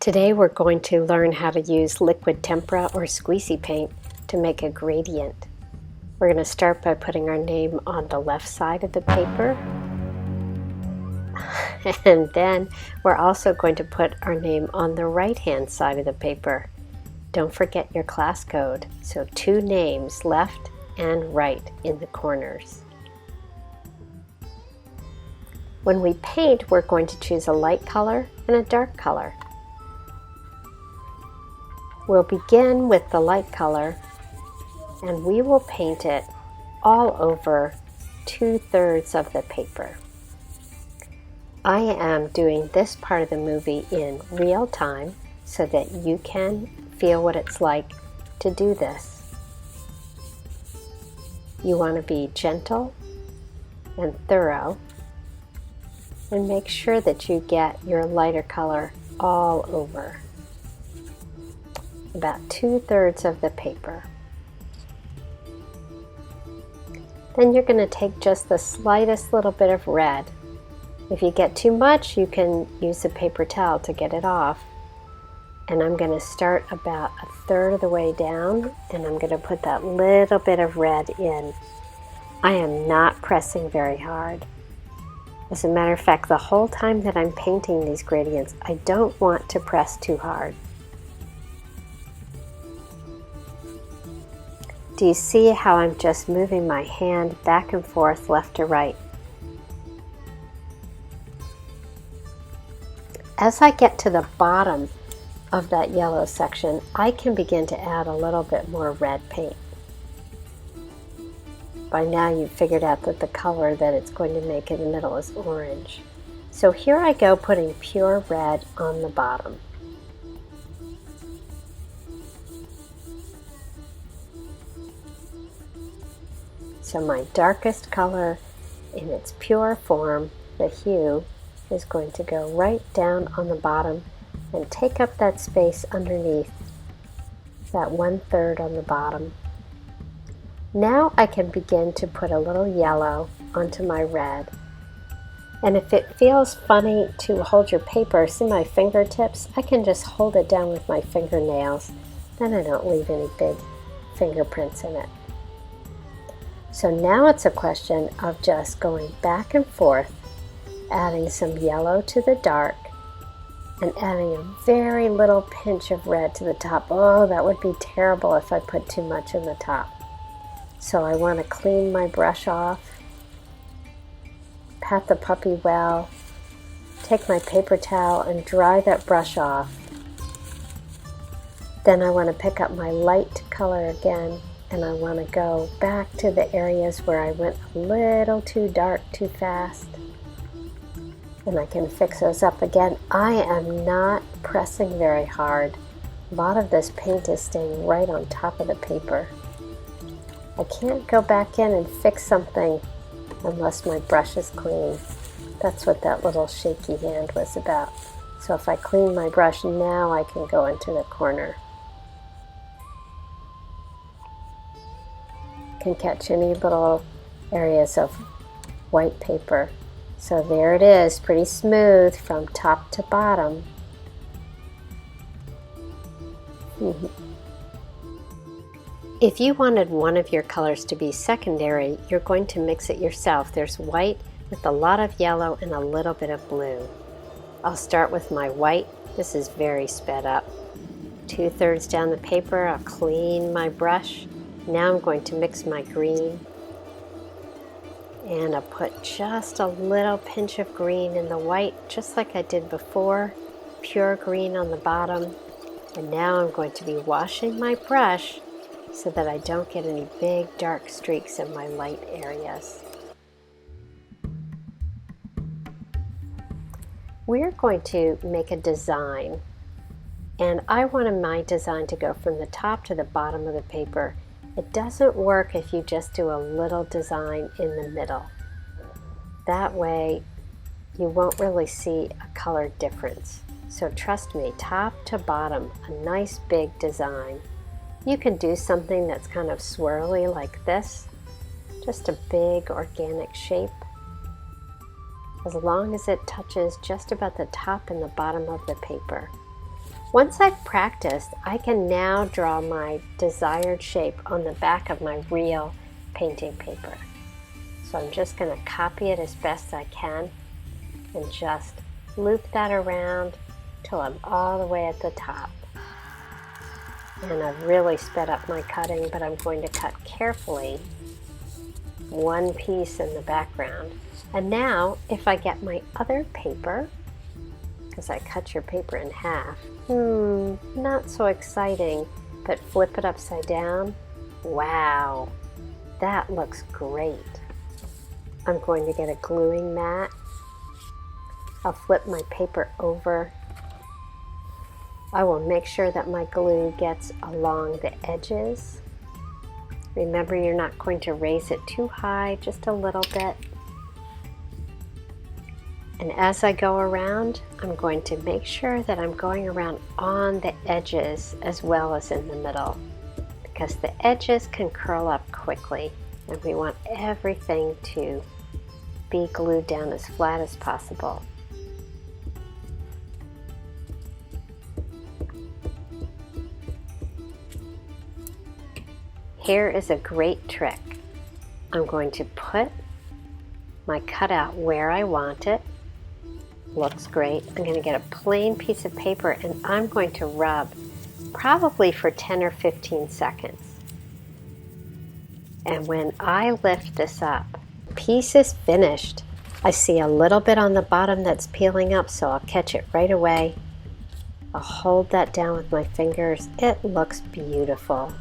Today we're going to learn how to use liquid tempera or squeezy paint to make a gradient. We're going to start by putting our name on the left side of the paper. And then we're also going to put our name on the right-hand side of the paper. Don't forget your class code. So 2 names, left and right, in the corners. When we paint, we're going to choose a light color and a dark color. We'll begin with the light color, and we will paint it all over 2/3 of the paper. I am doing this part of the movie in real time so that you can feel what it's like to do this. You want to be gentle and thorough and make sure that you get your lighter color all over. About 2/3 of the paper. Then you're going to take just the slightest little bit of red. If you get too much, you can use a paper towel to get it off. And I'm going to start about 1/3 of the way down, and I'm going to put that little bit of red in. I am not pressing very hard. As a matter of fact, the whole time that I'm painting these gradients, I don't want to press too hard. Do you see how I'm just moving my hand back and forth, left to right? As I get to the bottom of that yellow section, I can begin to add a little bit more red paint. By now you've figured out that the color that it's going to make in the middle is orange. So here I go, putting pure red on the bottom. So my darkest color in its pure form, the hue, is going to go right down on the bottom and take up that space underneath, that 1/3 on the bottom. Now I can begin to put a little yellow onto my red. And if it feels funny to hold your paper, see my fingertips? I can just hold it down with my fingernails. Then I don't leave any big fingerprints in it. So now it's a question of just going back and forth, adding some yellow to the dark, and adding a very little pinch of red to the top. Oh, that would be terrible if I put too much in the top. So I want to clean my brush off, pat the puppy well, take my paper towel and dry that brush off. Then I want to pick up my light color again, and I want to go back to the areas where I went a little too dark too fast. And I can fix those up again. I am not pressing very hard. A lot of this paint is staying right on top of the paper. I can't go back in and fix something unless my brush is clean. That's what that little shaky hand was about. So if I clean my brush, now I can go into the corner. Can catch any little areas of white paper. So there it is, pretty smooth from top to bottom. If you wanted one of your colors to be secondary, you're going to mix it yourself. There's white with a lot of yellow and a little bit of blue. I'll start with my white. This is very sped up. 2/3 down the paper, I'll clean my brush. Now I'm going to mix my green. And I'll put just a little pinch of green in the white, just like I did before. Pure green on the bottom. And now I'm going to be washing my brush so that I don't get any big dark streaks in my light areas. We're going to make a design. And I wanted my design to go from the top to the bottom of the paper. It doesn't work if you just do a little design in the middle. That way you won't really see a color difference. So trust me, top to bottom, a nice big design. You can do something that's kind of swirly like this, just a big organic shape. As long as it touches just about the top and the bottom of the paper. Once I've practiced, I can now draw my desired shape on the back of my real painting paper. So I'm just going to copy it as best I can and just loop that around till I'm all the way at the top. And I've really sped up my cutting, but I'm going to cut carefully one piece in the background. And now if I get my other paper, because I cut your paper in half, not so exciting, but flip it upside down. Wow, that looks great. I'm going to get a gluing mat. I'll flip my paper over. I will make sure that my glue gets along the edges. Remember, you're not going to raise it too high, just a little bit. And as I go around, I'm going to make sure that I'm going around on the edges as well as in the middle, because the edges can curl up quickly and we want everything to be glued down as flat as possible. Here is a great trick. I'm going to put my cutout where I want it. Looks great. I'm going to get a plain piece of paper and I'm going to rub probably for 10 or 15 seconds. And when I lift this up, the piece is finished. I see a little bit on the bottom that's peeling up, so I'll catch it right away. I'll hold that down with my fingers. It looks beautiful.